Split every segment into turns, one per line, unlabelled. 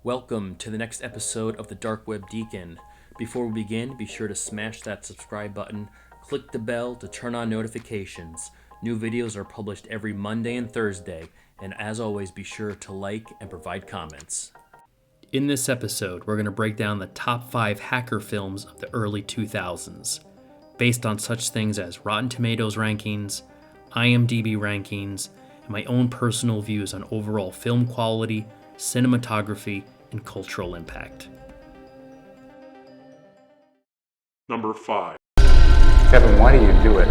Welcome to the next episode of the Dark Web Deacon. Before we begin, be sure to smash that subscribe button, click the bell to turn on notifications. New videos are published every Monday and Thursday, and as always, be sure to like and provide comments. In this episode, we're going to break down the top 5 hacker films of the early 2000s, based on such things as Rotten Tomatoes rankings, IMDb rankings, and my own personal views on overall film quality, cinematography, and cultural impact.
Number 5.
Kevin, why do you do it?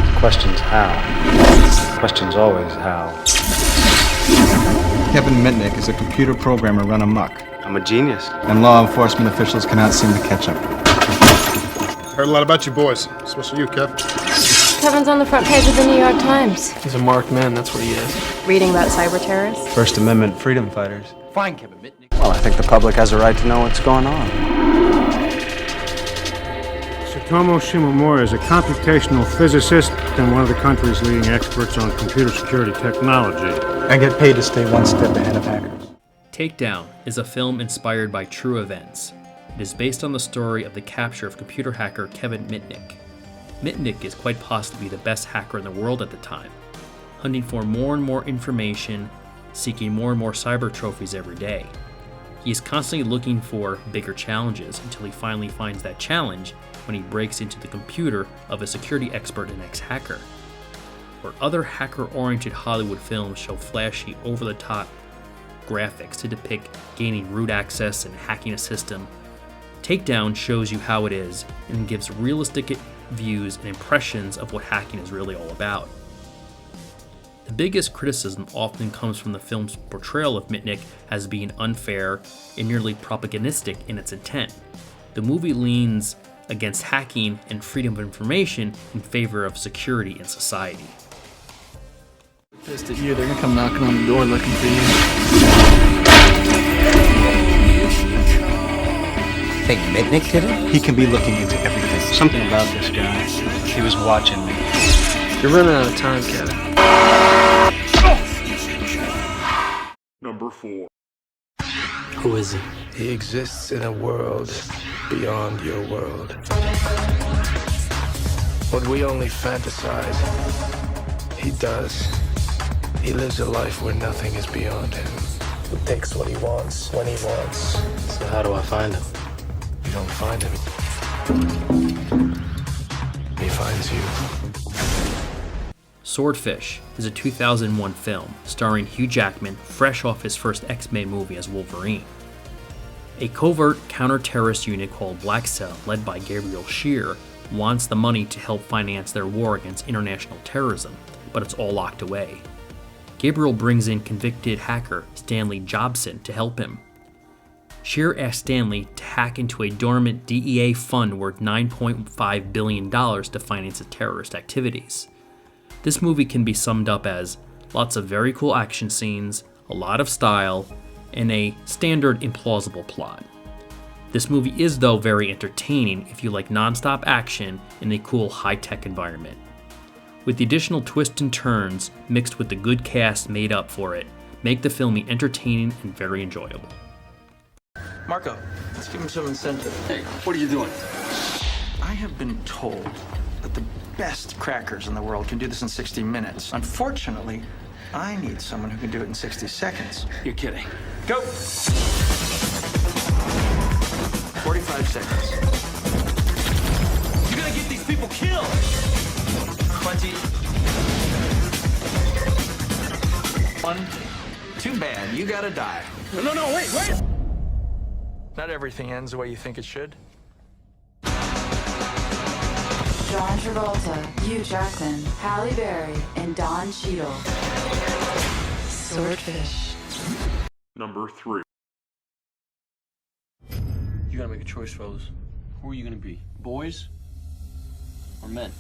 The question's how. The question's always how.
Kevin Mitnick is a computer programmer run amok,
I'm a genius.
and law enforcement officials cannot seem to catch up.
Heard a lot about you boys, especially you, Kev.
Kevin's on the front page of the New York Times.
He's a marked man, that's what he is.
Reading about cyber terrorists.
First Amendment freedom fighters.
Fine, Kevin Mitnick. Well, I think the public has a right to know what's going on.
Tsutomu Shimomura is a computational physicist and one of the country's leading experts on computer security technology.
I get paid to stay one step ahead of hackers.
Takedown is a film inspired by true events. It is based on the story of the capture of computer hacker Kevin Mitnick. Mitnick is quite possibly the best hacker in the world at the time, hunting for more and more information, seeking more and more cyber trophies every day. He is constantly looking for bigger challenges until he finally finds that challenge when he breaks into the computer of a security expert and ex-hacker. Where other hacker-oriented Hollywood films show flashy, over-the-top graphics to depict gaining root access and hacking a system, Takedown shows you how it is and gives realistic views and impressions of what hacking is really all about. The biggest criticism often comes from the film's portrayal of Mitnick as being unfair and nearly propagandistic in its intent. The movie leans against hacking and freedom of information in favor of security in society.
Pissed at you, they're gonna come knocking on the door looking for you.
Think Mitnick did it?
He can be looking into everything. Something about this guy. He was watching me.
You're running out of time, Kevin.
Number 4.
Who is he?
He exists in a world beyond your world. What we only fantasize, he does. He lives a life where nothing is beyond him. He takes what he wants, when he wants.
So how do I find him?
You don't find him. He finds you.
Swordfish is a 2001 film starring Hugh Jackman, fresh off his first X-Men movie as Wolverine. A covert counter-terrorist unit called Black Cell, led by Gabriel Shear, wants the money to help finance their war against international terrorism, but it's all locked away. Gabriel brings in convicted hacker Stanley Jobson to help him. Shear asks Stanley to hack into a dormant DEA fund worth $9.5 billion to finance the terrorist activities. This movie can be summed up as lots of very cool action scenes, a lot of style, and a standard implausible plot. This movie is though very entertaining if you like non-stop action in a cool high-tech environment. With the additional twists and turns mixed with the good cast made up for it, make the film entertaining and very enjoyable.
Marco, let's give him some incentive.
Hey, what are you doing?
I have been told that the best crackers in the world can do this in 60 minutes. Unfortunately, I need someone who can do it in 60 seconds.
You're kidding.
Go! 45 seconds.
You're gonna get these people killed!
20. 1. Too bad, you gotta die.
No, wait!
Not everything ends the way you think it should.
John Travolta, Hugh Jackman, Halle Berry, and Don Cheadle. Swordfish.
Number 3.
You gotta make a choice, fellas. Who are you gonna be? Boys or men?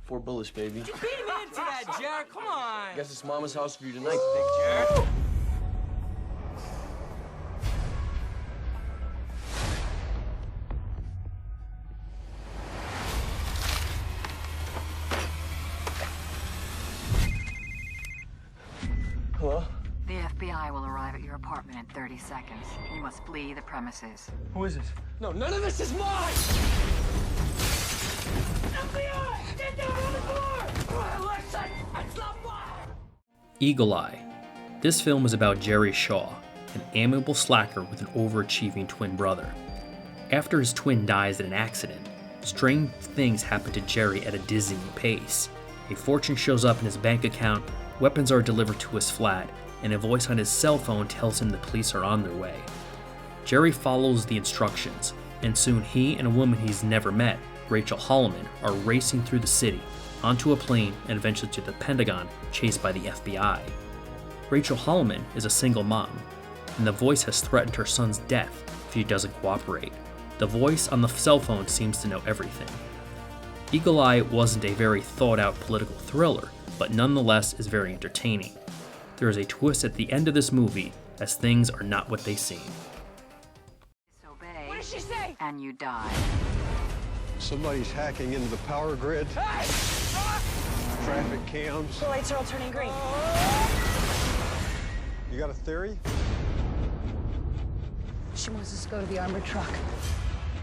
4 bullets, baby.
You beat him into that, Jared. Come on.
Guess it's Mama's house for you tonight, big Jared.
Hello?
The apartment in 30 seconds. You must flee the premises.
Who is this?
No, none of this is mine!
FBI! Get down on the floor! Listen, it's not mine!
Eagle Eye. This film is about Jerry Shaw, an amiable slacker with an overachieving twin brother. After his twin dies in an accident, strange things happen to Jerry at a dizzying pace. A fortune shows up in his bank account, weapons are delivered to his flat, and a voice on his cell phone tells him the police are on their way. Jerry follows the instructions, and soon he and a woman he's never met, Rachel Holloman, are racing through the city, onto a plane, and eventually to the Pentagon, chased by the FBI. Rachel Holloman is a single mom, and the voice has threatened her son's death if he doesn't cooperate. The voice on the cell phone seems to know everything. Eagle Eye wasn't a very thought-out political thriller, but nonetheless is very entertaining. There is a twist at the end of this movie, as things are not what they seem.
Disobey. What did she say? And you die.
Somebody's hacking into the power grid.
Hey!
Traffic cams.
The lights are all turning green.
You got a theory?
She wants us to go to the armored truck.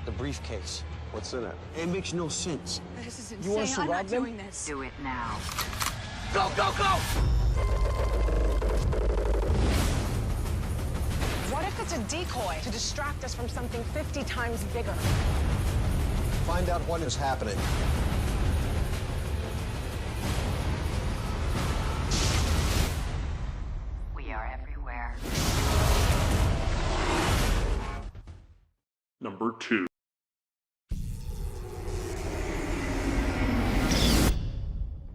The briefcase. What's in it? It makes no sense.
This is insane.
You want us to
I'm
rob
not
them?
doing this.
Do it now.
Go, go, go!
What if it's a decoy to distract us from something 50 times bigger?
Find out what is happening.
We are everywhere.
Number 2.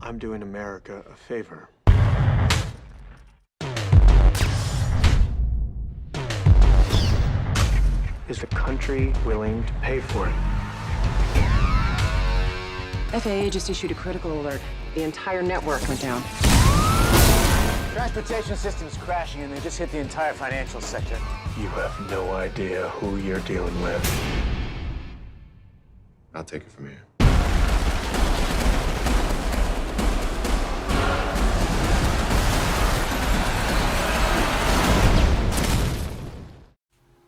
I'm doing America a favor. Is the country willing to pay for it?
FAA just issued a critical alert. The entire network went down.
Transportation system's crashing and they just hit the entire financial sector.
You have no idea who you're dealing with.
I'll take it from here.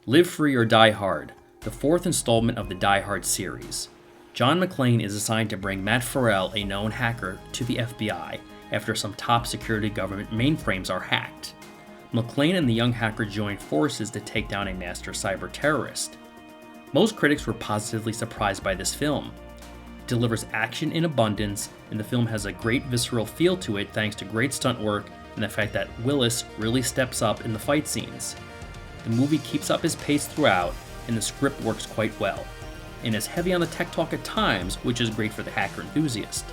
Live Free or Die Hard, the fourth installment of the Die Hard series. John McClane is assigned to bring Matt Farrell, a known hacker, to the FBI after some top security government mainframes are hacked. McClane and the young hacker join forces to take down a master cyber terrorist. Most critics were positively surprised by this film. It delivers action in abundance, and the film has a great visceral feel to it thanks to great stunt work and the fact that Willis really steps up in the fight scenes. The movie keeps up his pace throughout, and the script works quite well, and is heavy on the tech talk at times, which is great for the hacker enthusiast.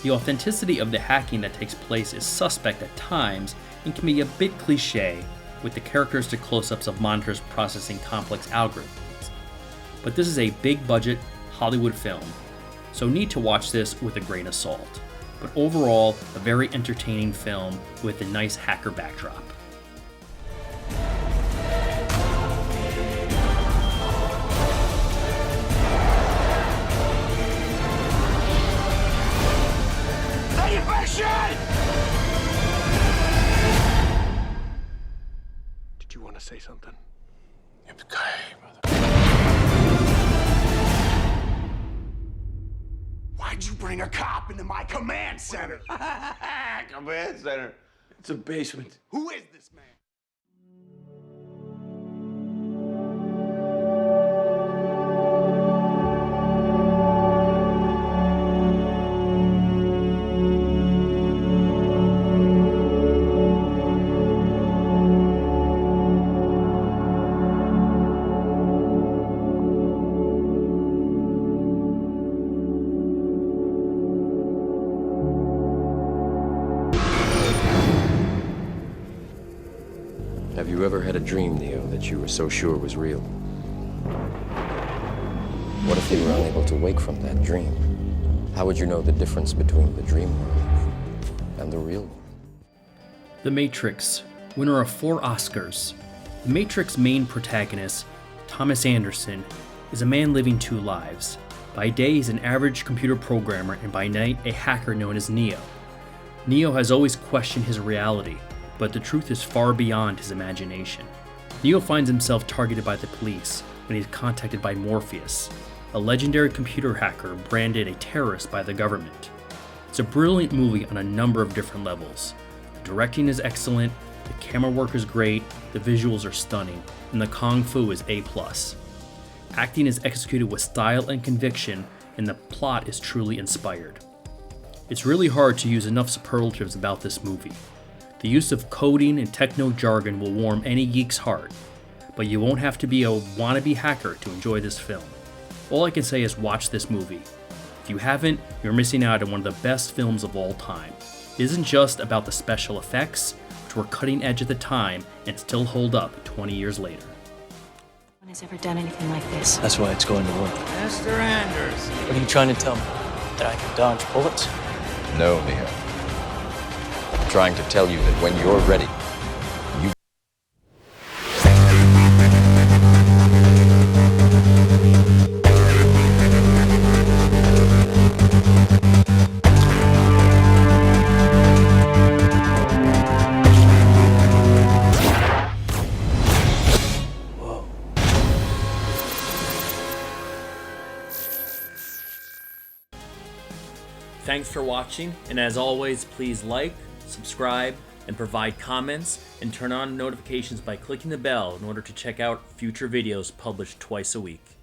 The authenticity of the hacking that takes place is suspect at times and can be a bit cliche, with the characteristic close-ups of monitors processing complex algorithms. But this is a big-budget Hollywood film, so need to watch this with a grain of salt. But overall, a very entertaining film with a nice hacker backdrop.
Did you want to say something?
Why'd you bring a cop into my command center?
Command center.
It's a basement.
Who is this man?
Have you ever had a dream, Neo, that you were so sure was real? What if you were unable to wake from that dream? How would you know the difference between the dream world and the real one?
The Matrix, winner of 4 Oscars. The Matrix main protagonist, Thomas Anderson, is a man living 2 lives. By day, he's an average computer programmer, and by night, a hacker known as Neo. Neo has always questioned his reality, but the truth is far beyond his imagination. Neo finds himself targeted by the police when he's contacted by Morpheus, a legendary computer hacker branded a terrorist by the government. It's a brilliant movie on a number of different levels. The directing is excellent, the camera work is great, the visuals are stunning, and the kung fu is A+. Acting is executed with style and conviction, and the plot is truly inspired. It's really hard to use enough superlatives about this movie. The use of coding and techno jargon will warm any geek's heart, but you won't have to be a wannabe hacker to enjoy this film. All I can say is watch this movie. If you haven't, you're missing out on one of the best films of all time. It isn't just about the special effects, which were cutting edge at the time and still hold up 20 years later.
No one has ever done anything like this.
That's why it's going to work.
Mr. Anders.
What are you trying to tell me? That I can dodge bullets?
No, Neo. I'm trying to tell you that when you're ready, you...
Thanks for watching, and as always, please like, subscribe, and provide comments, and turn on notifications by clicking the bell in order to check out future videos published twice a week.